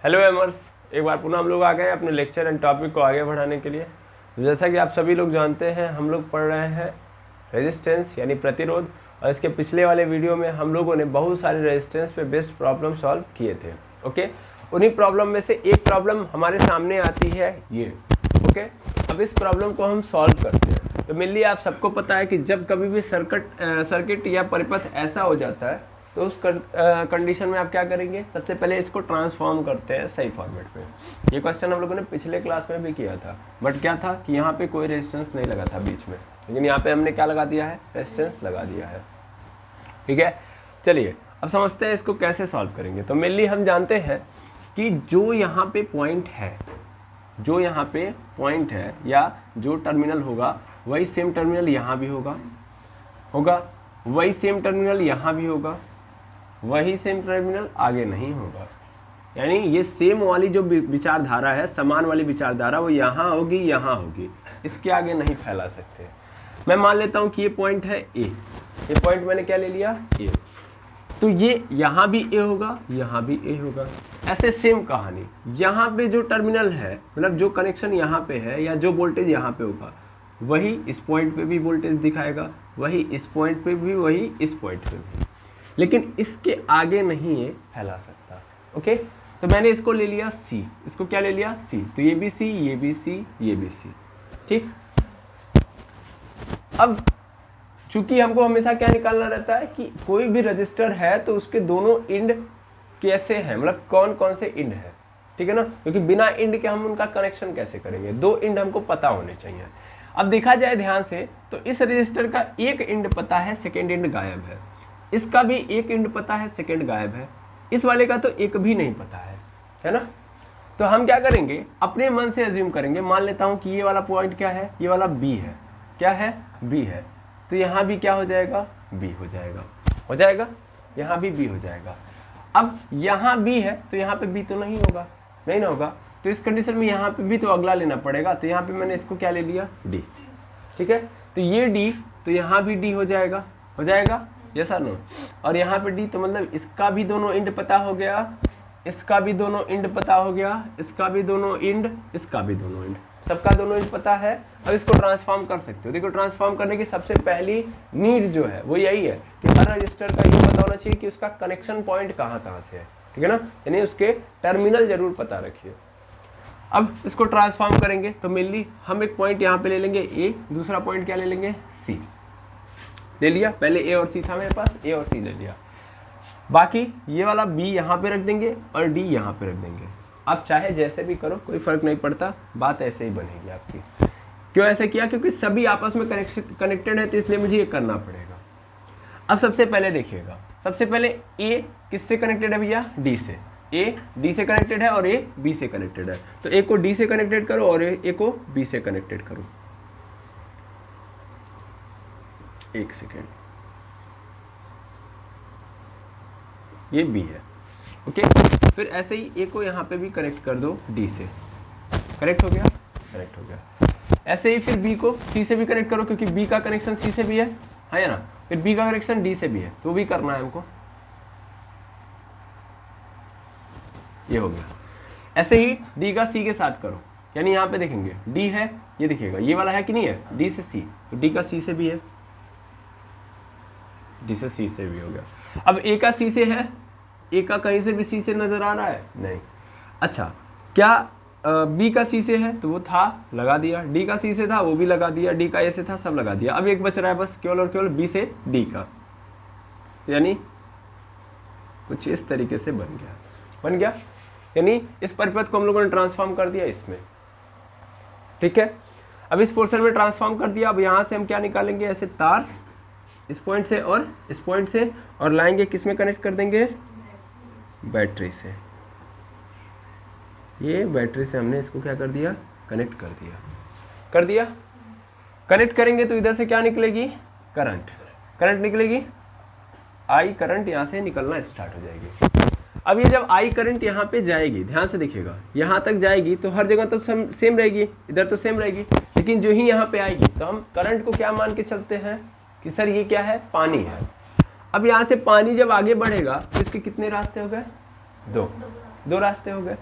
Hello एमर्स, एक बार पुनः हम लोग आ गए अपने लेक्चर एंड टॉपिक को आगे बढ़ाने के लिए। जैसा कि आप सभी लोग जानते हैं, हम लोग पढ़ रहे हैं रेजिस्टेंस यानी प्रतिरोध, और इसके पिछले वाले वीडियो में हम लोगों ने बहुत सारे रेजिस्टेंस पे बेस्ड प्रॉब्लम सॉल्व किए थे। ओके, उन्हीं प्रॉब्लम में से एक प्रॉब्लम हमारे सामने आती है ये। ओके, अब इस प्रॉब्लम को हम सॉल्व करते हैं। तो मेनली आप सबको पता है कि जब कभी भी सर्किट या परिपथ ऐसा हो जाता है तो उस कंडीशन में आप क्या करेंगे, सबसे पहले इसको ट्रांसफॉर्म करते हैं सही फॉर्मेट में। ये क्वेश्चन हम लोगों ने पिछले क्लास में भी किया था, बट क्या था कि यहाँ पे कोई रेजिस्टेंस नहीं लगा था बीच में, लेकिन यहाँ पे हमने क्या लगा दिया है, रेजिस्टेंस लगा दिया है। ठीक है, चलिए अब समझते हैं इसको कैसे सॉल्व करेंगे। तो मेनली हम जानते हैं कि जो यहाँ पे पॉइंट है, या जो टर्मिनल होगा वही सेम टर्मिनल यहाँ भी होगा, वही सेम टर्मिनल यहाँ भी होगा, वही सेम टर्मिनल आगे नहीं होगा। यानी ये सेम वाली जो विचारधारा है, समान वाली विचारधारा, वो यहाँ होगी, इसके आगे नहीं फैला सकते। मैं मान लेता हूँ कि ये पॉइंट है ए, ये पॉइंट मैंने क्या ले लिया, ए, तो ये यहाँ भी ए होगा, यहाँ भी ए होगा। ऐसे सेम कहानी यहाँ पे जो टर्मिनल है, मतलब जो कनेक्शन यहाँ पे है या जो वोल्टेज यहाँ पे होगा, वही इस पॉइंट पे भी वोल्टेज दिखाएगा, वही इस पॉइंट पे भी, वही इस पॉइंट पे भी, लेकिन इसके आगे नहीं ये फैला सकता। ओके, तो मैंने इसको ले लिया सी, इसको क्या ले लिया, सी, तो ये भी सी, ये भी सी, ये भी सी। ठीक, अब चूंकि हमको हमेशा क्या निकालना रहता है कि कोई भी रजिस्टर है तो उसके दोनों इंड कैसे हैं, मतलब कौन कौन से इंड है। ठीक है ना, क्योंकि बिना इंड के हम उनका कनेक्शन कैसे करेंगे, दो इंड हमको पता होने चाहिए। अब देखा जाए ध्यान से तो इस रजिस्टर का एक इंड पता है, सेकेंड इंड गायब है, इसका भी एक इंड पता है, सेकेंड गायब है, इस वाले का तो एक भी नहीं पता है ना। तो हम क्या करेंगे, अपने मन से अज्यूम करेंगे, मान लेता हूं कि ये वाला पॉइंट क्या है, ये वाला बी है, क्या है, बी है, तो यहाँ भी क्या हो जाएगा, बी हो जाएगा, यहाँ भी बी हो जाएगा। अब यहाँ बी है तो यहाँ पे बी तो नहीं होगा, तो इस कंडीशन में यहाँ पे भी तो अगला लेना पड़ेगा, तो यहाँ पे मैंने इसको क्या ले लिया, डी। ठीक है, तो ये डी, तो यहाँ भी डी हो जाएगा, यस और नो। और यहाँ पे डी, तो मतलब इसका भी दोनों इंड पता हो गया, इसका भी दोनों इंड पता हो गया, इसका भी दोनों इंड, इसका भी दोनों इंड, सबका दोनों इंड पता है। अब इसको ट्रांसफॉर्म कर सकते हो। देखो, ट्रांसफॉर्म करने की सबसे पहली नीड जो है वो यही है कि हर रजिस्टर का ये पता होना चाहिए कि उसका कनेक्शन पॉइंट कहाँ से है। ठीक है ना, यानी उसके टर्मिनल जरूर पता रखिए। अब इसको ट्रांसफॉर्म करेंगे तो मेनली हम एक पॉइंट यहाँ पे ले लेंगे ए, दूसरा पॉइंट क्या ले लेंगे, सी ले लिया। पहले ए और सी था मेरे पास, ए और सी ले लिया। बाकी ये वाला बी यहाँ पे रख देंगे और डी यहाँ पे रख देंगे। आप चाहे जैसे भी करो, कोई फर्क नहीं पड़ता, बात ऐसे ही बनेगी आपकी। क्यों ऐसे किया, क्योंकि सभी आपस में कनेक्टेड है, तो इसलिए मुझे ये करना पड़ेगा। अब सबसे पहले देखिएगा, सबसे पहले ए किससे कनेक्टेड है भैया, डी से। ए डी से कनेक्टेड है और ए बी से कनेक्टेड है, तो ए को डी से कनेक्टेड करो और ए को बी से कनेक्टेड करो। एक सेकेंड, ये बी है। ओके, फिर ऐसे ही ए को यहाँ पे भी कनेक्ट कर दो डी से, कनेक्ट हो गया। ऐसे ही फिर बी को सी से भी कनेक्ट करो, क्योंकि बी का कनेक्शन सी से भी है या ना, फिर बी का कनेक्शन डी से भी है, तो भी करना है हमको। ये हो गया। ऐसे ही डी का सी के साथ करो, यानी यहाँ पे देखेंगे डी है, ये दिखेगा, ये वाला है कि नहीं है, डी से सी, तो डी का सी से भी है, डी से सी से भी हो गया। अब ए का सी से है, ए का कहीं से भी सी से नजर आ रहा है, नहीं। अच्छा, क्या बी का सी से है, तो वो था, लगा दिया। डी का सी से था, वो भी लगा दिया। डी का ए से था, सब लगा दिया। अब एक बच रहा है बस, केवल और केवल बी से डी का, यानी कुछ इस तरीके से बन गया। यानी इस परिपथ को हम लोगों ने ट्रांसफॉर्म कर दिया इसमें। ठीक है, अब इस पोर्शन में ट्रांसफॉर्म कर दिया। अब यहाँ से हम क्या निकालेंगे, ऐसे तार इस पॉइंट से और इस पॉइंट से, और लाएंगे किस में कनेक्ट कर देंगे, बैटरी से। ये बैटरी से हमने इसको क्या कर दिया, कनेक्ट कर दिया। कनेक्ट करेंगे तो इधर से क्या निकलेगी, करंट निकलेगी, आई करंट यहाँ से निकलना स्टार्ट हो जाएगी। अब ये जब आई करंट यहाँ पे जाएगी, ध्यान से देखिएगा, यहाँ तक जाएगी तो हर जगह तो सेम रहेगी, इधर तो सेम रहेगी, लेकिन जो ही यहाँ पे आएगी तो हम करंट को क्या मान के चलते हैं कि सर ये क्या है, पानी है। अब यहाँ से पानी जब आगे बढ़ेगा तो इसके कितने रास्ते हो गए, दो रास्ते हो गए।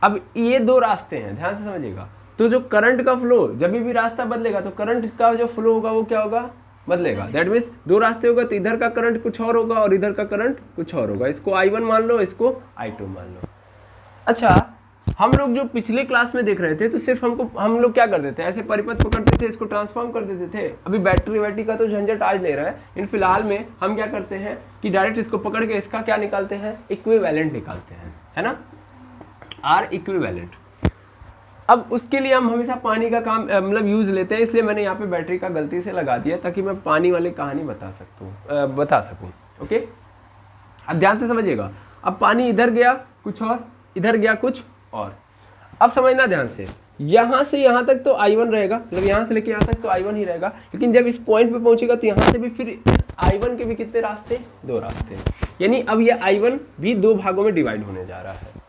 अब ये दो रास्ते हैं, ध्यान से समझिएगा। तो जो करंट का फ्लो, जब भी रास्ता बदलेगा तो करंट का जो फ्लो होगा वो क्या होगा, बदलेगा। दैट मीन्स दो रास्ते होगा तो इधर का करंट कुछ और होगा और इधर का करंट कुछ और होगा। इसको I1 मान लो, इसको I2 मान लो। अच्छा, हम लोग जो पिछले क्लास में देख रहे थे तो सिर्फ हम लोग क्या कर देते हैं, ऐसे परिपथ पकड़ते थे, इसको ट्रांसफॉर्म कर देते थे। अभी बैटरी वैटरी का तो झंझट आज ले रहा है, इन फिलहाल में हम क्या करते हैं कि डायरेक्ट इसको पकड़ के इसका क्या निकालते हैं, इक्विवेलेंट निकालते हैं, है ना, आर इक्विवेलेंट। अब उसके लिए हम हमेशा पानी का काम मतलब यूज लेते हैं, इसलिए मैंने यहाँ पे बैटरी का गलती से लगा दिया ताकि मैं पानी वाली कहानी बता सकूँ। ओके, अब ध्यान से समझिएगा। अब पानी इधर गया कुछ और, इधर गया कुछ और। अब समझना ध्यान से, यहाँ से यहाँ तक तो I1 रहेगा, मतलब यहाँ से लेके यहाँ तक तो I1 ही रहेगा, लेकिन जब इस पॉइंट पे पहुंचेगा तो यहाँ से भी फिर I1 के भी कितने रास्ते, दो रास्ते। यानी अब ये I1 भी दो भागों में डिवाइड होने जा रहा है।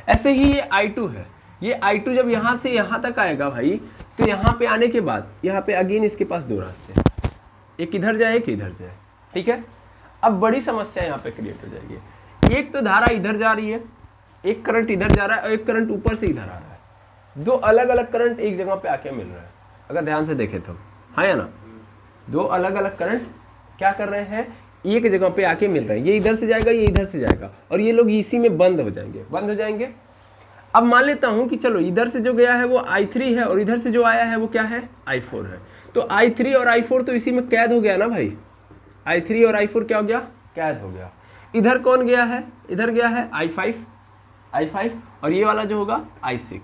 ऐसे ही ये I2 है, ये I2 जब यहाँ से यहाँ तक आएगा भाई, तो यहाँ पे आने के बाद यहाँ पे अगेन इसके पास दो रास्ते, एक इधर जाए एक इधर जाए, ठीक है। अब बड़ी समस्या यहाँ पे क्रिएट हो जाएगी। एक तो धारा इधर जा रही है, एक करंट इधर जा रहा है और एक करंट ऊपर से इधर आ रहा है। दो अलग अलग करंट एक जगह पे आके मिल रहा है, अगर ध्यान से देखें तो, हाँ या ना। दो अलग अलग करंट क्या कर रहे हैं, एक जगह पे आके मिल रहे हैं। ये इधर से जाएगा, ये इधर से जाएगा और ये लोग इसी में बंद हो जाएंगे। अब मान लेता हूं कि चलो इधर से जो गया है वो I3 है और इधर से जो आया है वो क्या है, I4 है। तो I3 और I4 तो इसी में कैद हो गया ना भाई, I3 और I4 क्या हो गया, कैद हो गया। इधर कौन गया है, इधर गया है I5 और ये वाला जो होगा I6।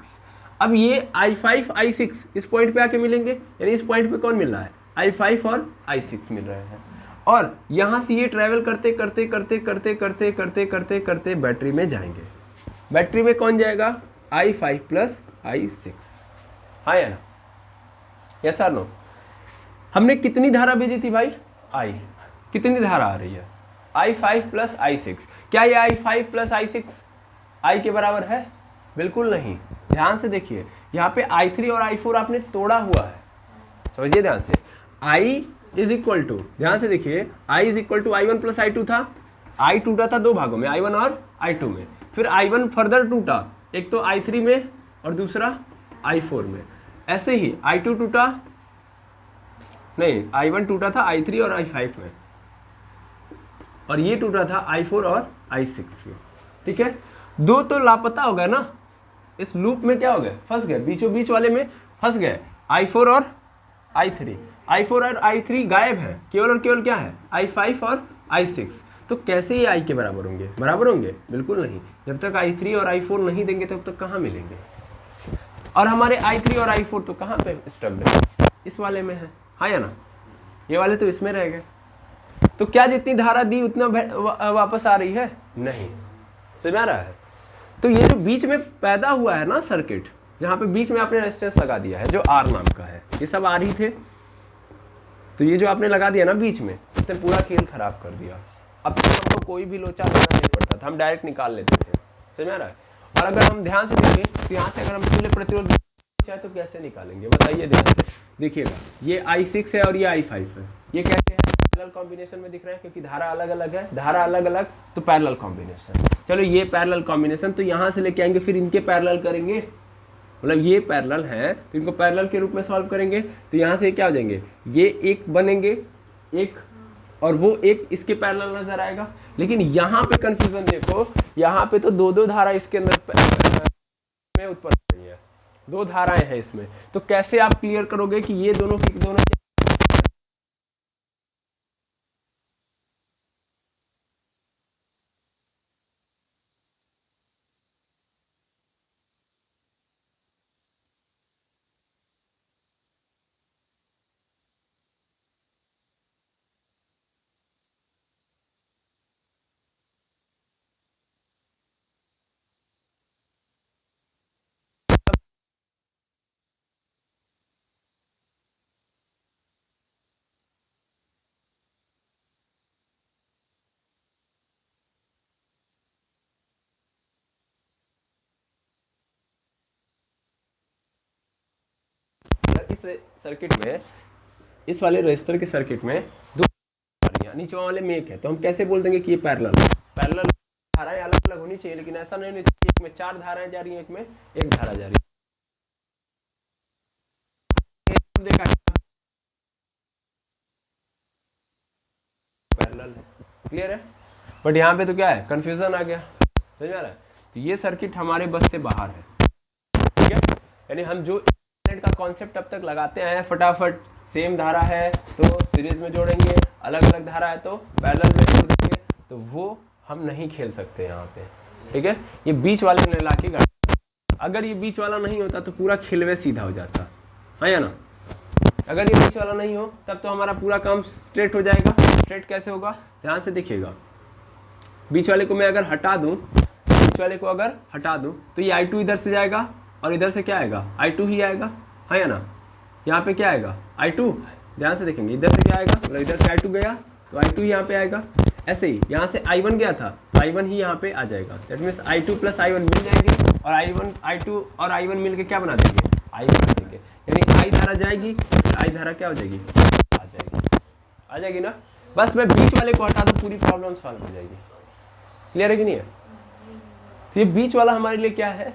अब ये I5 I6 इस पॉइंट पे आके मिलेंगे, यानी इस पॉइंट पे कौन मिल रहा है, I5 और I6 मिल रहे हैं। और यहाँ से ये ट्रैवल करते करते बैटरी में जाएंगे। बैटरी में कौन जाएगा, I5 प्लस I6, हाँ या ना, यस और नो। हमने कितनी धारा भेजी थी भाई, I, कितनी धारा आ रही है, I5 प्लस I6। क्या ये I5 प्लस I6 I के बराबर है, बिल्कुल नहीं। ध्यान से देखिए, यहाँ पे I3 और I4 आपने तोड़ा हुआ है, समझिए ध्यान से। I इज इक्वल टू, ध्यान से देखिए, I is equal to I1 plus I2 था। I टूटा था दो भागों में, I1 और I2 में, फिर I1 फर्दर टूटा, एक तो I3 में और दूसरा I4 में। ऐसे ही I2 टूटा, नहीं I1 टूटा था I3 और I5 में, और ये टूटा था I4 और I6 में, ठीक है। दो तो लापता हो गए ना, इस लूप में क्या हो गए, फंस गए, बीचों बीच वाले में फंस गए। I4 और I3 और I3 गायब है, केवल और केवल क्या है, I5 और I6। तो कैसे ये I के बराबर होंगे, बिल्कुल नहीं। जब तक I3 और I4 नहीं देंगे तब तक कहाँ मिलेंगे। और हमारे I3 और I4 तो कहाँ पे स्टब्ड है, इस वाले में है, हाँ या ना, ये वाले तो इसमें रह गए। तो क्या जितनी धारा दी उतना वापस आ रही है, नहीं, समझ आ रहा है। तो ये जो बीच में पैदा हुआ है ना सर्किट, जहाँ पे बीच में आपने रेजिस्टेंस लगा दिया है जो R नाम का है, ये सब R ही थे, तो ये जो आपने लगा दिया ना बीच में, इसने पूरा खेल खराब कर दिया। अब तक हमको कोई भी लोचा देना नहीं पड़ता था, हम डायरेक्ट निकाल लेते थे, समझ आ रहा है। और अगर हम ध्यान से देखें तो यहाँ से अगर हम तुल्य प्रतिरोध चाहे तो कैसे निकालेंगे, बताइए ध्यान से देखिएगा। ये I6 है और ये I5 है, ये कैसे है, पैरेलल कॉम्बिनेशन में दिख रहा है, क्योंकि धारा अलग अलग है, धारा अलग अलग तो पैरेलल कॉम्बिनेशन। चलो ये पैरेलल कॉम्बिनेशन, तो यहाँ से लेके आएंगे, फिर इनके पैरेलल करेंगे, मतलब ये पैरेलल है तो इनको पैरेलल के रूप में सॉल्व करेंगे। तो यहाँ से क्या हो जाएंगे, ये एक बनेंगे एक, और वो एक इसके पैरेलल नजर आएगा। लेकिन यहाँ पे कंफ्यूजन देखो, यहाँ पे तो दो दो धारा इसके अंदर में उत्पन्न हो रही है, दो धाराएं हैं इसमें। तो कैसे आप क्लियर करोगे कि ये दोनों की दोनों इस सर्किट में, इस वाले रेजिस्टर के सर्किट में दो नीचे वाले में एक है, तो हम कैसे बोल देंगे कि ये पैरेलल धाराएं अलग अलग होनी चाहिए, लेकिन ऐसा नहीं होनी चाहिए एक में 4 धाराएं जा रही हैं, एक में 1 धारा जा रही है। देखा पैरेलल है, क्लियर है। बट यहाँ पे तो क्या है, कंफ्यूजन आ गया, समझ में आ रहा है। तो ये सर्किट हमारे बस से बाहर है, ठीक है। यानी हम जो का कॉन्सेप्ट अब तक लगाते हैं फटाफट, सेम धारा है तो सीरीज में जोड़ेंगे, अलग अलग धारा है तो पैरेलल में जोड़ देंगे, तो वो हम नहीं खेल सकते यहाँ पे, ठीक है। ये बीच वाले ने ला के अगर ये बीच वाला नहीं होता तो पूरा खिलवे सीधा हो जाता है या ना। अगर ये बीच वाला नहीं हो तब तो हमारा पूरा काम स्ट्रेट हो जाएगा। स्ट्रेट कैसे होगा, ध्यान से देखिएगा। बीच वाले को मैं अगर हटा दूं, बीच वाले को अगर हटा दूं तो ये I2 इधर से जाएगा और इधर से क्या आएगा, I2 ही आएगा, है या ना। यहाँ पे क्या आएगा, I2, ध्यान से देखेंगे, इधर से क्या आएगा, मतलब इधर से I2 गया तो I2 यहाँ पे आएगा। ऐसे ही यहाँ से I1 गया था तो I1 ही यहाँ पे आ जाएगा। That means I2 plus I1 मिल जाएंगे और I2 और I1 मिल के क्या बना देंगे, I बना देंगे। यानी I धारा जाएगी तो फिर I धारा क्या हो जाएगी, आ जाएगी ना। बस मैं बीच वाले को हटा दूँ, पूरी प्रॉब्लम सॉल्व हो जाएगी। क्लियर है कि नहीं है। तो ये बीच वाला हमारे लिए क्या है,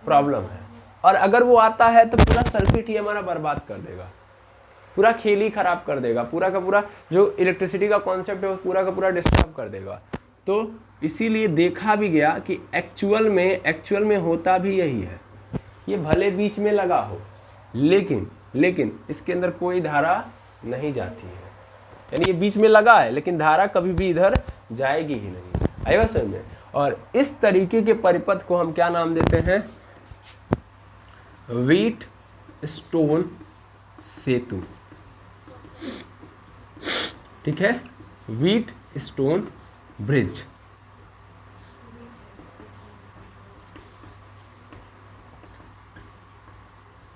प्रॉब्लम है। और अगर वो आता है तो पूरा सर्किट ही हमारा बर्बाद कर देगा, पूरा खेल ही खराब कर देगा, पूरा का पूरा जो इलेक्ट्रिसिटी का कॉन्सेप्ट है वो पूरा का पूरा डिस्टर्ब कर देगा। तो इसीलिए देखा भी गया कि एक्चुअल में होता भी यही है। ये भले बीच में लगा हो लेकिन इसके अंदर कोई धारा नहीं जाती है। यानी ये बीच में लगा है लेकिन धारा कभी भी इधर जाएगी ही नहीं। आई बात समझ में। और इस तरीके के परिपथ को हम क्या नाम देते हैं, व्हीट स्टोन सेतु, ठीक है, व्हीट स्टोन ब्रिज।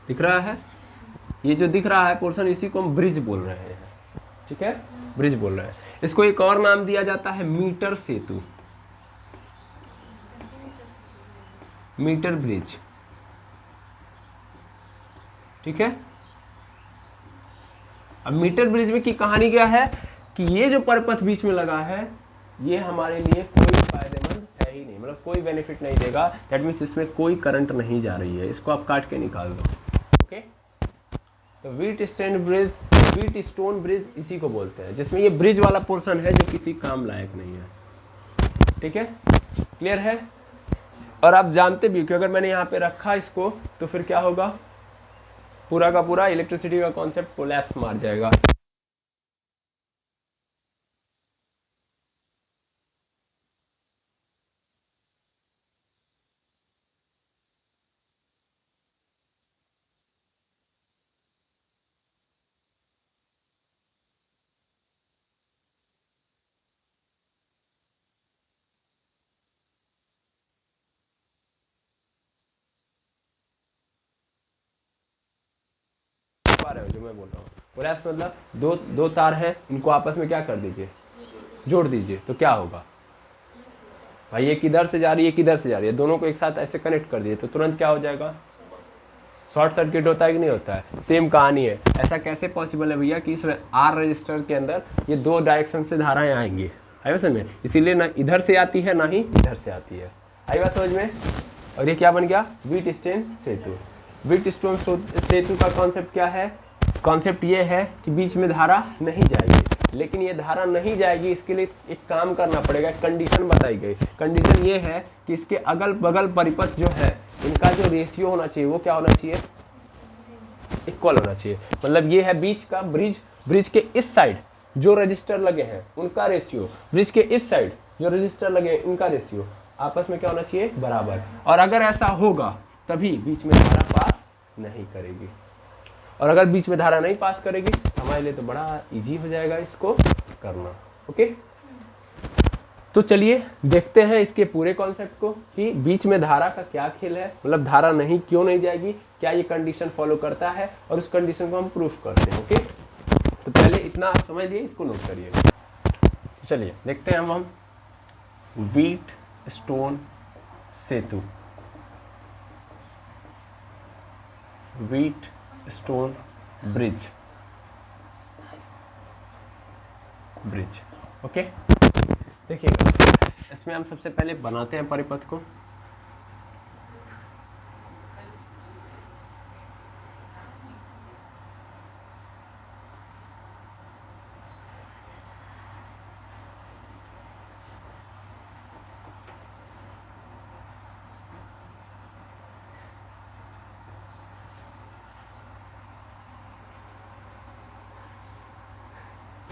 दिख रहा है, ये जो दिख रहा है पोर्शन, इसी को हम ब्रिज बोल रहे हैं, ठीक है, ब्रिज बोल रहे हैं। इसको एक और नाम दिया जाता है मीटर सेतु, मीटर ब्रिज, ठीक है। अब मीटर ब्रिज में की कहानी क्या है कि ये जो परपथ बीच में लगा है ये हमारे लिए कोई फायदेमंद है ही नहीं, मतलब कोई बेनिफिट नहीं देगा। दैट मीन्स इसमें कोई करंट नहीं जा रही है, इसको आप काट के निकाल दो, ओके। तो व्हीट स्टोन ब्रिज इसी को बोलते हैं, जिसमें ये ब्रिज वाला पोर्शन है जो किसी काम लायक नहीं है, ठीक है, क्लियर है। और आप जानते भी कि अगर मैंने यहाँ पे रखा इसको तो फिर क्या होगा, पूरा का पूरा इलेक्ट्रिसिटी का कॉन्सेप्ट कोलैप्स मार जाएगा। जो मैं बोल रहा हूँ कोलैप्स मतलब दो तार हैं, इनको आपस में क्या कर दीजिए, जोड़ दीजिए, तो क्या होगा भाई, एक इधर से जा रही है, एक इधर से जा रही है, दोनों को एक साथ ऐसे कनेक्ट कर दिए तो तुरंत क्या हो जाएगा, शॉर्ट सर्किट होता है कि नहीं होता है। सेम कहानी है। ऐसा कैसे पॉसिबल है भैया कि इस आर रजिस्टर के अंदर ये दो डायरेक्शन से धाराएं आएंगी, आई बात समझ में, इसीलिए ना इधर से आती है ना ही इधर से आती है, आई बात समझ में। और ये क्या बन गया, व्हीट स्टोन सेतु। व्हीट स्टोन सेतु का कॉन्सेप्ट क्या है, कॉन्सेप्ट ये है कि बीच में धारा नहीं जाएगी, लेकिन ये धारा नहीं जाएगी इसके लिए एक काम करना पड़ेगा, कंडीशन बताई गई। कंडीशन ये है कि इसके अगल बगल परिपथ जो है इनका जो रेशियो होना चाहिए वो क्या होना चाहिए, इक्वल होना चाहिए। मतलब ये है बीच का ब्रिज के इस साइड जो रजिस्टर लगे हैं उनका रेशियो, ब्रिज के इस साइड जो रजिस्टर लगे हैं उनका रेशियो आपस में क्या होना चाहिए, बराबर। और अगर ऐसा होगा तभी बीच में धारा पास नहीं करेगी, और अगर बीच में धारा नहीं पास करेगी तो हमारे लिए तो बड़ा इजी हो जाएगा इसको करना, ओके। तो चलिए देखते हैं इसके पूरे कॉन्सेप्ट को कि बीच में धारा का क्या खेल है, मतलब धारा नहीं क्यों नहीं जाएगी, क्या ये कंडीशन फॉलो करता है, और उस कंडीशन को हम प्रूफ करते हैं, ओके। तो पहले इतना आप समझ लिए, इसको नोट करिए। चलिए देखते हैं हम व्हीट स्टोन सेतु, व्हीट स्टोन ब्रिज, ओके। देखिएगा इसमें हम सबसे पहले बनाते हैं परिपथ को।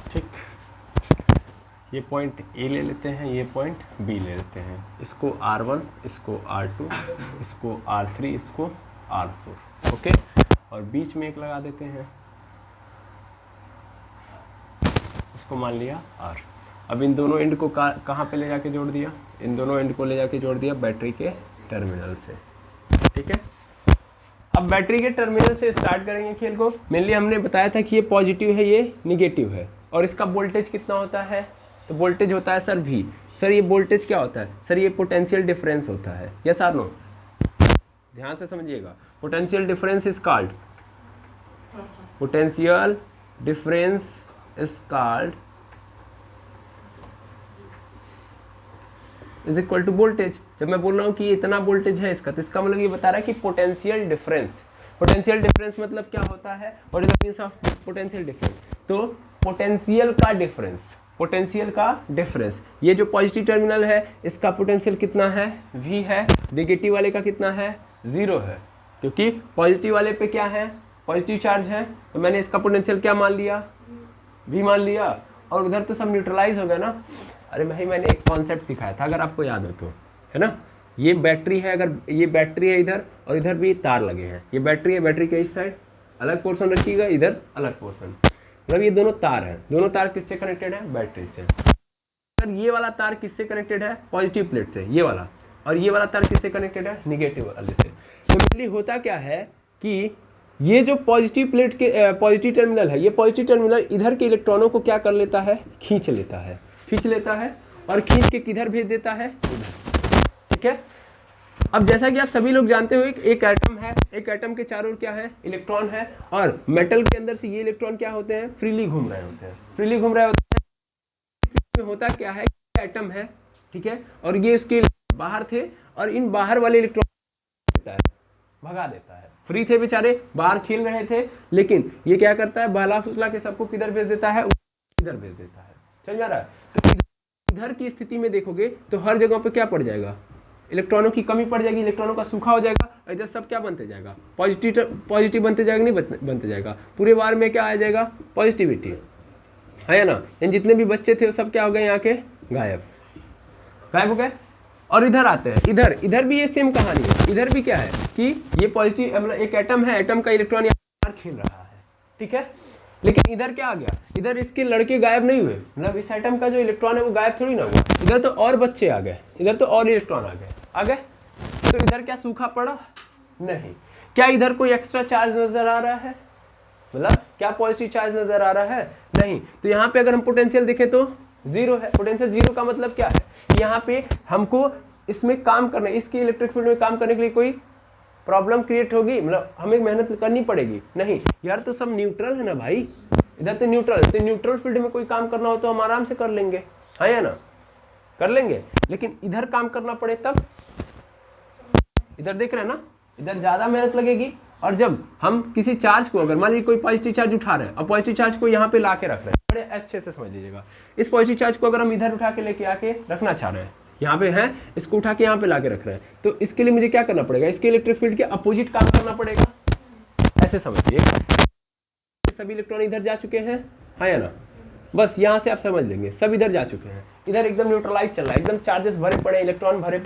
ठीक, ये पॉइंट ए ले लेते हैं, ये पॉइंट बी ले लेते हैं, इसको R1, इसको R2, इसको R3, इसको R4, ओके। और बीच में एक लगा देते हैं, इसको मान लिया R। अब इन दोनों एंड को कहाँ पे ले जाके जोड़ दिया, इन दोनों एंड को ले जाके जोड़ दिया बैटरी के टर्मिनल से, ठीक है। अब बैटरी के टर्मिनल से स्टार्ट करेंगे खेल को। मेनली हमने बताया था कि ये पॉजिटिव है, ये निगेटिव है, और इसका वोल्टेज कितना होता है, तो वोल्टेज होता है सर V। सर ये वोल्टेज क्या होता है, सर ये पोटेंशियल डिफरेंस होता है, यस और नो, ध्यान से समझिएगा। Potential difference is called, potential difference is called is equal to voltage. जब मैं बोल रहा हूँ कि इतना वोल्टेज है इसका, तो इसका मतलब ये बता रहा है कि पोटेंशियल डिफरेंस, पोटेंशियल डिफरेंस मतलब क्या होता है, what is the meaning of potential difference, तो पोटेंशियल का डिफरेंस, पोटेंशियल का डिफरेंस। ये जो पॉजिटिव टर्मिनल है इसका पोटेंशियल कितना है, V है, नेगेटिव वाले का कितना है, 0 है, क्योंकि पॉजिटिव वाले पे क्या है, पॉजिटिव चार्ज है, तो मैंने इसका पोटेंशियल क्या मान लिया, V मान लिया, और उधर तो सब न्यूट्रलाइज हो गया ना। अरे भाई मैंने एक कॉन्सेप्ट सिखाया था, अगर आपको याद हो तो, है ना, ये बैटरी है, अगर ये बैटरी है इधर और इधर भी तार लगे हैं, ये बैटरी है, बैटरी के इस साइड अलग पोर्शन रखिएगा, इधर अलग पोर्शन, मतलब ये दोनों तार हैं, दोनों तार किससे कनेक्टेड है, बैटरी से। अगर ये वाला तार किससे कनेक्टेड है, पॉजिटिव प्लेट से, ये वाला, और ये वाला तार किससे कनेक्टेड है, निगेटिव वाले से। तो मेनली होता क्या है कि ये जो पॉजिटिव प्लेट के पॉजिटिव टर्मिनल है, ये पॉजिटिव टर्मिनल इधर के इलेक्ट्रॉनों को क्या कर लेता है, खींच लेता है, खींच लेता है, और खींच के किधर भेज देता है, उधर, ठीक है। अब जैसा कि आप सभी लोग जानते हो, एक एटम है, एक एटम के चारों ओर क्या है, इलेक्ट्रॉन है, और मेटल के अंदर से ये इलेक्ट्रॉन क्या होते हैं, फ्रीली घूम रहे होते हैं, फ्रीली घूम रहे होते हैं। होता क्या है, एटम है, ठीक है, और ये इसके बाहर थे, और इन बाहर वाले इलेक्ट्रॉन देता है, भगा देता है, फ्री थे बेचारे, बाहर खेल रहे थे, लेकिन ये क्या करता है, बहला फुसला के सबको किधर भेज देता है, इधर भेज देता है, समझ में आ रहा है। तो इधर की स्थिति में देखोगे तो हर जगह पे क्या पड़ जाएगा, इलेक्ट्रॉनों की कमी पड़ जाएगी, इलेक्ट्रॉनों का सूखा हो जाएगा, और इधर सब क्या बनते जाएगा, पॉजिटिव बनते जाएगा, नहीं बनते जाएगा, पूरे बार में क्या आ जाएगा, पॉजिटिविटी, है ना। यानी जितने भी बच्चे थे वो सब क्या हो गए, यहाँ के गायब, गायब हो गए। और इधर आते हैं, इधर भी ये सेम कहानी है, इधर भी क्या है कि ये पॉजिटिव, मतलब एक एटम है, एटम का इलेक्ट्रॉन यहाँ खेल रहा है, ठीक है, लेकिन इधर क्या आ गया, इधर इसके लड़के गायब नहीं हुए, मतलब इस एटम का जो इलेक्ट्रॉन है वो गायब थोड़ी ना हुआ, इधर तो और बच्चे आ गए, इधर तो और इलेक्ट्रॉन आ गए, तो इधर क्या सूखा पड़ा, नहीं। क्या इधर कोई एक्स्ट्रा चार्ज नजर आ रहा है, मतलब क्या पॉजिटिव चार्ज नजर आ रहा है, नहीं। तो यहाँ पे अगर हम पोटेंशियल देखें तो 0 है, पोटेंशियल 0 का मतलब क्या है, यहाँ पे हमको इसमें काम करने, इसके इलेक्ट्रिक फील्ड में काम करने के लिए कोई प्रॉब्लम क्रिएट होगी, मतलब हमें मेहनत करनी पड़ेगी, नहीं यार, तो सब न्यूट्रल है ना भाई, इधर तो न्यूट्रल, तो न्यूट्रल फील्ड में कोई काम करना हो तो हम आराम से कर लेंगे, है या ना, कर लेंगे, लेकिन इधर काम करना पड़े तब, इधर देख रहे हैं ना, इधर ज्यादा मेहनत लगेगी। और जब हम किसी चार्ज को, अगर मान लीजिए कोई पॉजिटिव चार्ज उठा रहे हैं, और पॉजिटिव चार्ज को यहाँ पे ला के रख रहे हैं, बड़े अच्छे से समझ लीजिएगा, इस पॉजिटिव चार्ज को अगर हम इधर उठा के लेके आके रखना चाह रहे हैं, यहाँ पे है, इसको उठा के यहाँ पे ला के रख रहे हैं, तो इसके लिए मुझे क्या करना पड़ेगा, इसके इलेक्ट्रिक फील्ड के अपोजिट काम करना पड़ेगा, ऐसे समझिए, सभी इलेक्ट्रॉन इधर जा चुके हैं, है ना, बस यहाँ से आप समझ लेंगे, सब इधर जा चुके हैं, इधर एकदम न्यूट्रलाइज चल रहा है, एकदम चार्जेस भरे पड़े, इलेक्ट्रॉन भरे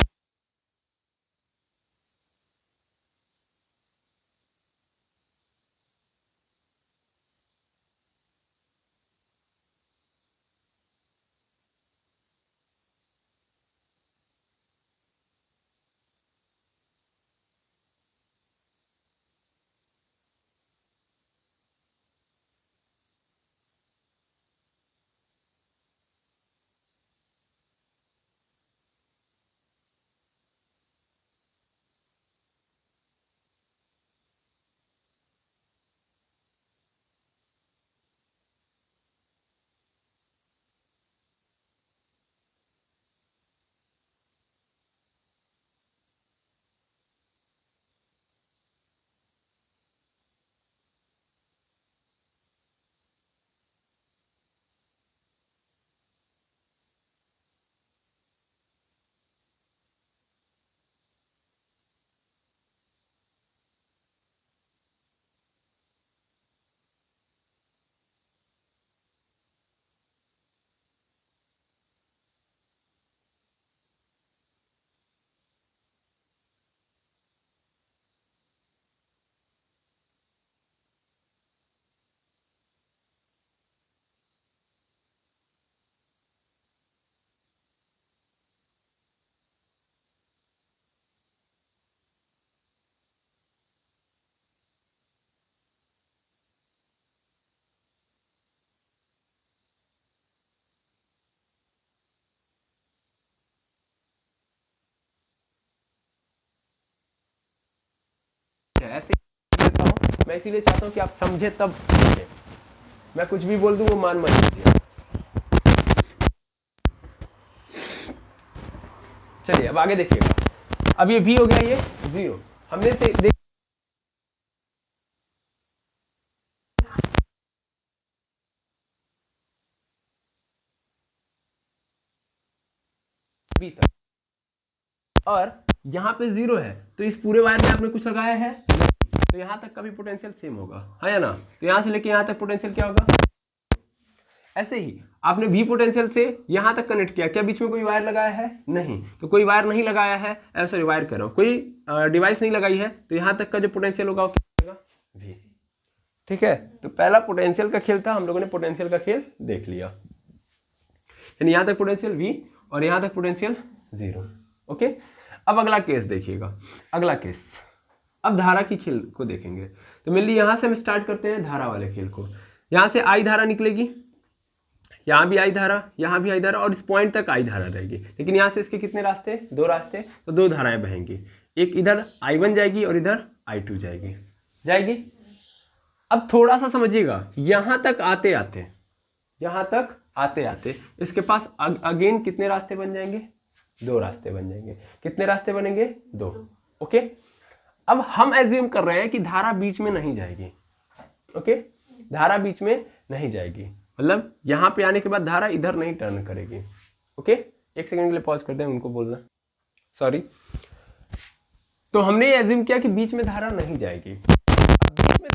ऐसे देता हूँ मैं, इसीलिए चाहता हूँ कि आप समझे तब समझे। मैं कुछ भी बोल दूँ वो मान मत लीजिए। चलिए अब आगे देखिएगा। अब ये v हो गया, ये 0। हमने देख v तक, और यहाँ पे 0 है तो इस पूरे वायर में आपने कुछ लगाया है, तो यहाँ तक का भी पोटेंशियल सेम होगा, है या ना। तो यहाँ से लेके यहाँ तक पोटेंशियल क्या होगा। ऐसे ही आपने v पोटेंशियल से यहाँ तक कनेक्ट किया, क्या बीच में कोई वायर लगाया है, नहीं, तो कोई वायर नहीं लगाया है, सॉरी वायर कर रहा हूँ, कोई डिवाइस नहीं लगाई है, तो यहाँ तक का जो पोटेंशियल होगा वो क्या होगा, v। ठीक है, तो पहला पोटेंशियल का खेल था, हम लोगों ने पोटेंशियल का खेल देख लिया, यानी यहाँ तक पोटेंशियल v और यहाँ तक पोटेंशियल 0। ओके, अब अगला केस देखिएगा। अगला केस, अब धारा की खेल को देखेंगे। तो मेनली यहाँ से हम स्टार्ट करते हैं धारा वाले खेल को। यहाँ से आई धारा निकलेगी, यहाँ भी आई धारा, यहाँ भी आई धारा, और इस पॉइंट तक आई धारा रहेगी। लेकिन यहाँ से इसके कितने रास्ते, 2 रास्ते, तो 2 धाराएं बहेंगी, एक इधर I1 जाएगी और इधर I2 जाएगी। अब थोड़ा सा समझिएगा, यहाँ तक आते आते इसके पास अगेन कितने रास्ते बन जाएंगे, 2 रास्ते बन जाएंगे। कितने रास्ते बनेंगे, 2। ओके, अब हम एज्यूम कर रहे हैं कि धारा बीच में नहीं जाएगी। ओके, धारा बीच में नहीं जाएगी, मतलब यहाँ पे आने के बाद धारा इधर नहीं टर्न करेगी। ओके, एक सेकंड के लिए पॉज करते हैं, उनको बोलना सॉरी। तो हमने ये एज्यूम किया कि बीच में धारा नहीं जाएगी। बीच में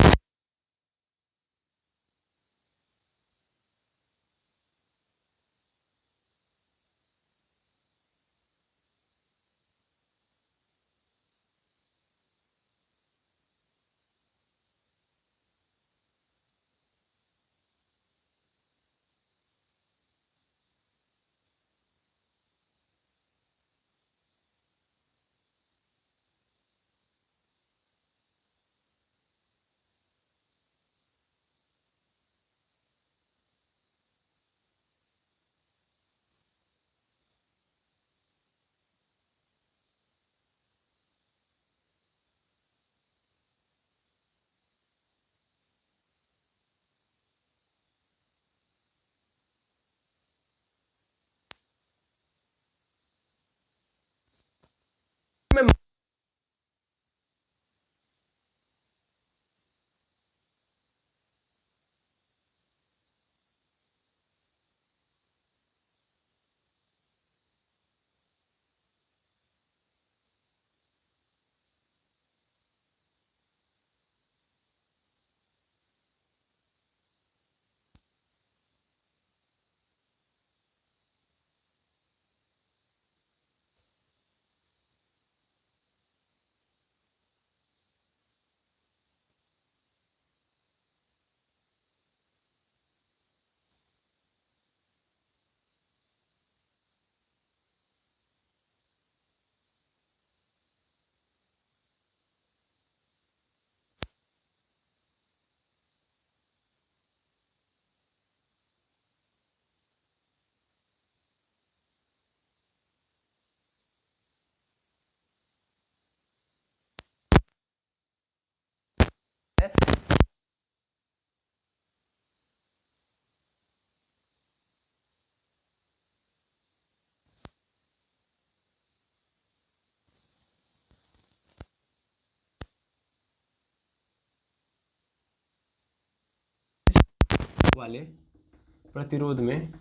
वाले प्रतिरोध में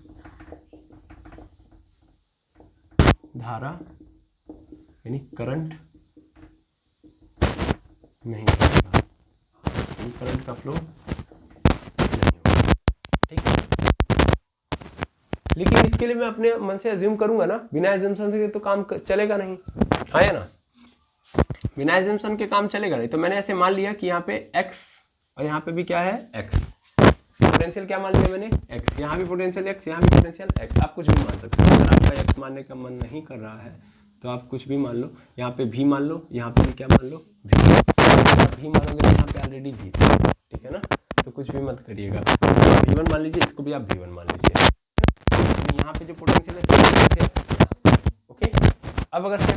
धारा यानी करंट नहीं होगा, करंट का फ्लो नहीं होगा। ठीक है, लेकिन इसके लिए मैं अपने मन से अज्यूम करूंगा ना, बिना एज्यूम्पशन के तो काम चलेगा नहीं, है ना। बिना एज्यूम्पशन के काम चलेगा नहीं। तो मैंने ऐसे मान लिया कि यहाँ पे x और यहाँ पे भी क्या है x, पोटेंशियल क्या मान लिया मैंने, x, यहाँ भी पोटेंशियल x, यहाँ भी पोटेंशियल x। आप कुछ भी मान सकते हो, अगर आपका x मानने का मन नहीं कर रहा है तो आप कुछ भी मान लो। यहाँ पे v मान लो, यहाँ पे भी क्या मान लो, v मानोगे तो यहाँ पे ऑलरेडी v, ठीक है ना। तो कुछ भी मत करिएगा, v1 मान लीजिए, इसको भी आप v1 मान लीजिए। यहाँ पे जो पोटेंशियल है, ओके। अब अगर सेम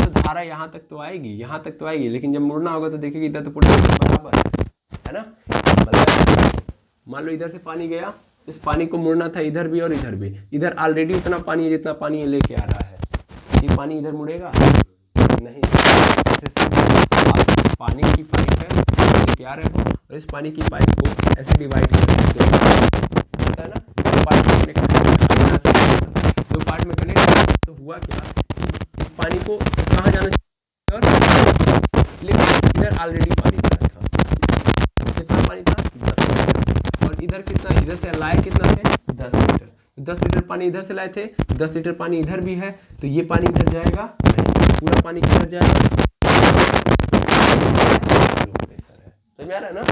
तो धारा यहाँ तक तो आएगी, यहाँ तक तो आएगी, लेकिन जब मुड़ना होगा तो देखिए इधर तो पोटेंशियल बराबर है ना। मतलब मान लो इधर से पानी गया, इस पानी को मुड़ना था इधर भी और इधर भी। इधर ऑलरेडी उतना पानी है जितना पानी ये लेके आ रहा है, ये पानी इधर मुड़ेगा नहीं। आप पानी की पाइप है लेके आ रहे हो और इस पानी की पाइप को ऐसे डिवाइड कर सकते हो ना, दो पार्ट में कनेक्ट, दो पार्ट में कनेक्ट। तो हुआ क्या, इस पानी को कहाँ जाना चाहिए और लेकिन इधर ऑलरेडी पानी भरा था। कितना पानी था 10 लीटर, और इधर कितना, इधर से लाए कितना है 10 लीटर। 10 लीटर पानी इधर से लाए थे, 10 लीटर पानी इधर भी है, तो ये पानी इधर जाएगा नहीं, पूरा पानी किधर जाएगा, समझ में आ रहा है ना।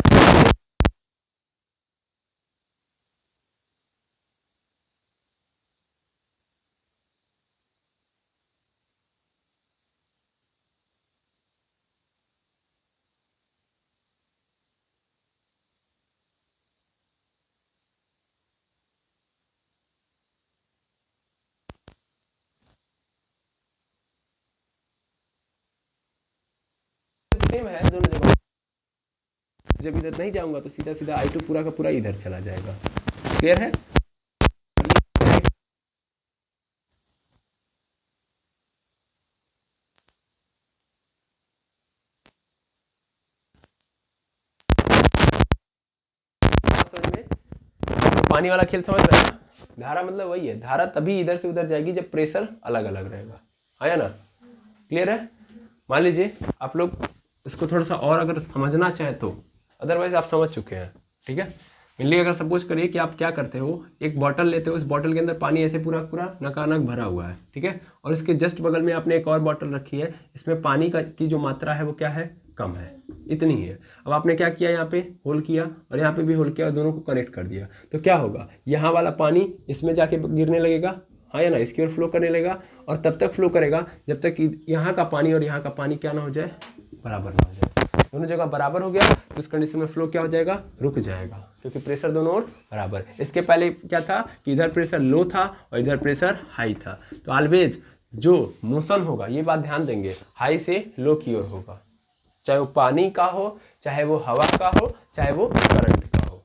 सेम है दोनों जगह। जब इधर नहीं जाऊंगा तो सीधा सीधा I2 पूरा का पूरा इधर चला जाएगा। क्लियर है। समझ में, पानी वाला खेल समझ रहे हैं ना। धारा मतलब वही है, धारा तभी इधर से उधर जाएगी जब प्रेशर अलग अलग रहेगा, आया ना। क्लियर है। मान लीजिए आप लोग इसको थोड़ा सा और अगर समझना चाहें तो, अदरवाइज आप समझ चुके हैं, ठीक है। मेनली अगर सपोज करिए कि आप क्या करते हो, एक बॉटल लेते हो, इस बॉटल के अंदर पानी ऐसे पूरा पूरा नकानक भरा हुआ है, ठीक है, और इसके जस्ट बगल में आपने एक और बॉटल रखी है, इसमें पानी की जो मात्रा है वो क्या है, कम है, इतनी ही है। अब आपने क्या किया, यहाँ पे होल किया और यहाँ पे भी होल किया और दोनों को कनेक्ट कर दिया, तो क्या होगा, यहाँ वाला पानी इसमें जाके गिरने लगेगा, हाँ या ना, इसकी ओर फ्लो करने लगेगा, और तब तक फ्लो करेगा जब तक यहाँ का पानी और यहाँ का पानी क्या ना हो जाए, बराबर ना हो जाए। दोनों जगह बराबर हो गया तो इस कंडीशन में फ्लो क्या हो जाएगा, रुक जाएगा, क्योंकि प्रेशर दोनों ओर बराबर। इसके पहले क्या था कि इधर प्रेशर लो था और इधर प्रेशर हाई था, तो ऑलवेज जो मोशन होगा, ये बात ध्यान देंगे, हाई से लो की ओर होगा, चाहे वो पानी का हो, चाहे वो हवा का हो, चाहे वो करंट का हो,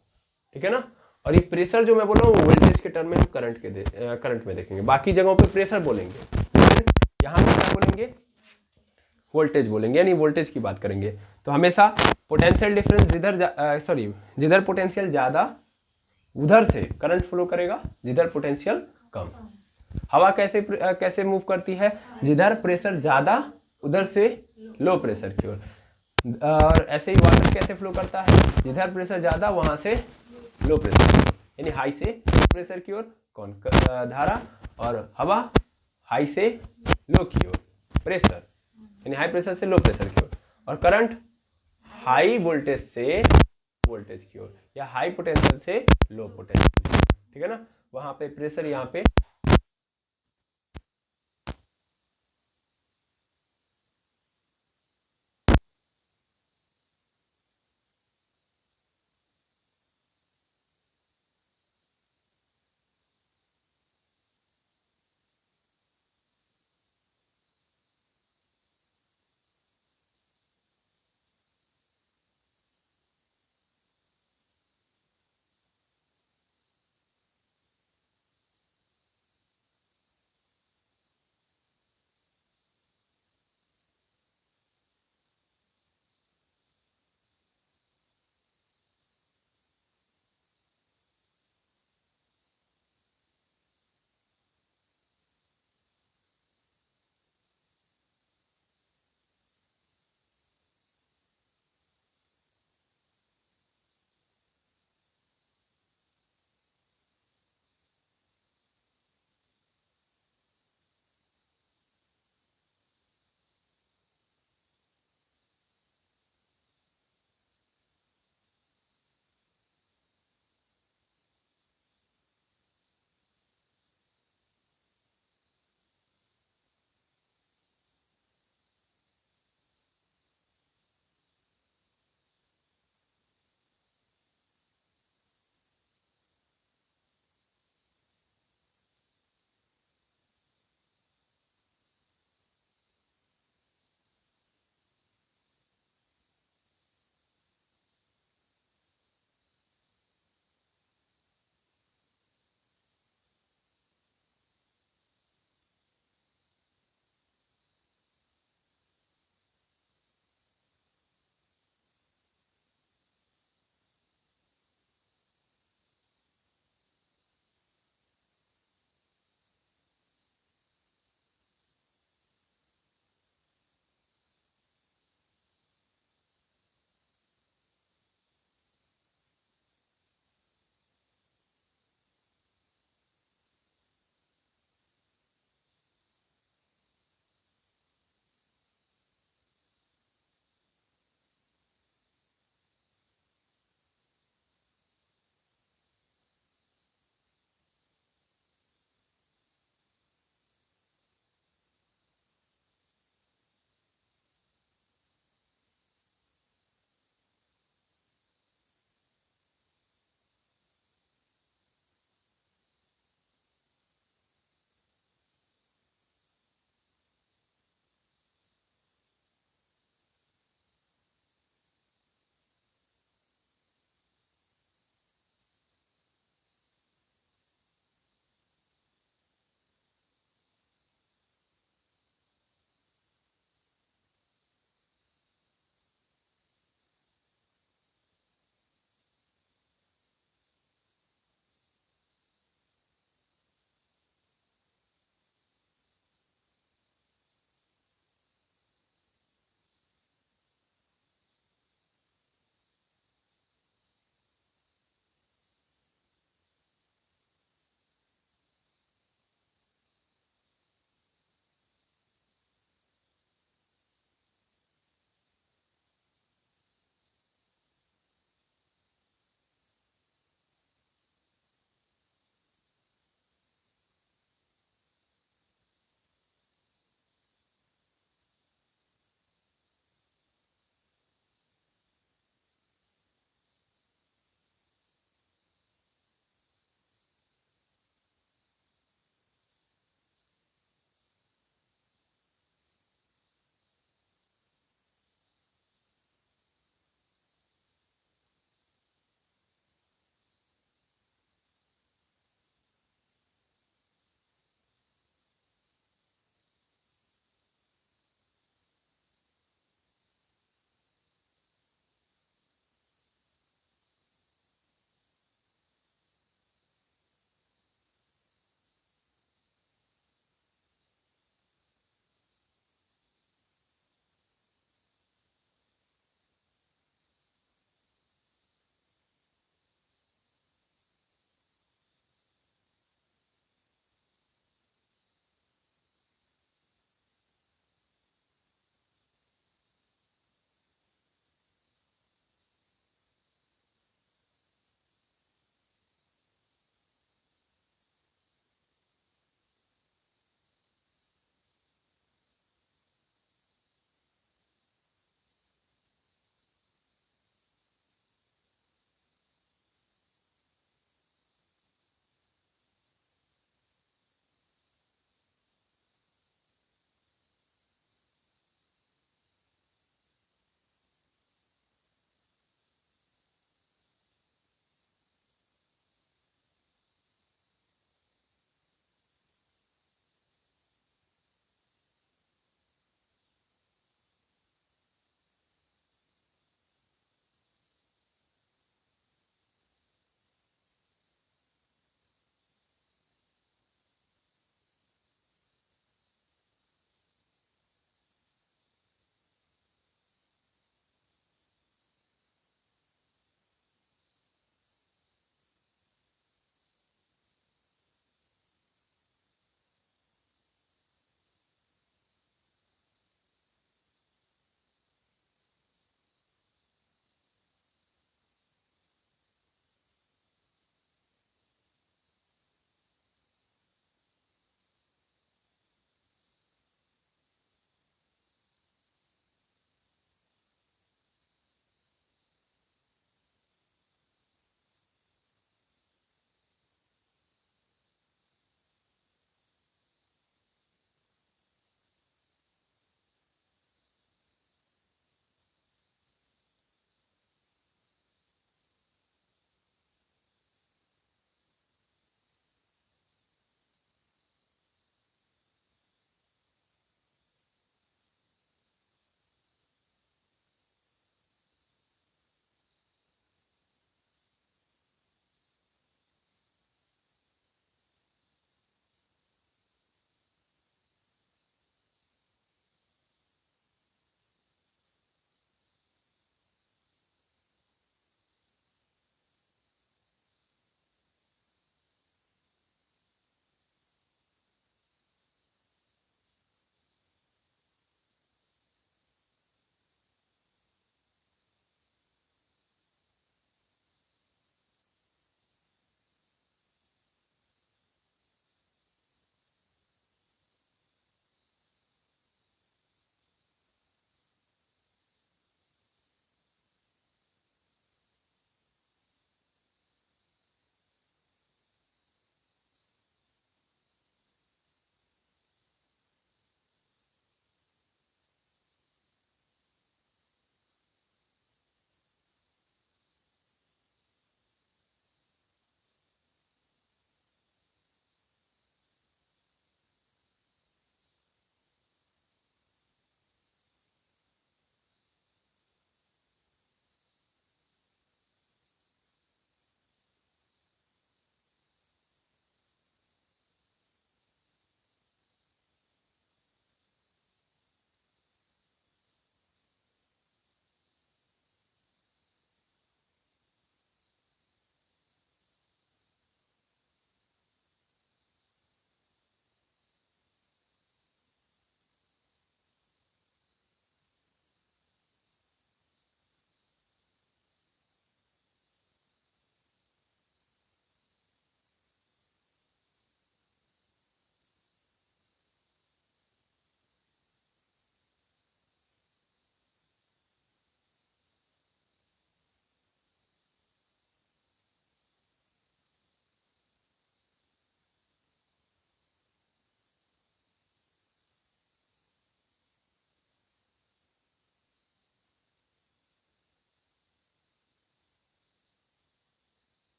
ठीक है ना। और ये प्रेशर जो मैं बोल रहा हूँ वोल्टेज के टर्म में हम करंट में देखेंगे, बाकी जगहों पे प्रेशर बोलेंगे, लेकिन यहाँ पे क्या बोलेंगे, वोल्टेज बोलेंगे, यानी वोल्टेज की बात करेंगे। तो हमेशा पोटेंशियल डिफरेंस जिधर पोटेंशियल ज़्यादा उधर से करंट फ्लो करेगा, जिधर पोटेंशियल कम। हवा कैसे मूव करती है, जिधर प्रेशर ज़्यादा उधर से लो प्रेशर की ओर, और ऐसे ही वाटर कैसे फ्लो करता है, जिधर प्रेशर ज़्यादा वहाँ से लो प्रेशर, यानी हाई से लो प्रेशर की ओर कौन, धारा, और हवा हाई से लो की ओर प्रेशर, यानी हाई प्रेशर से लो प्रेशर की ओर, और करंट हाई वोल्टेज से वोल्टेज की ओर, या हाई पोटेंशियल से लो पोटेंशियल, ठीक है ना। वहाँ पे प्रेशर, यहाँ पे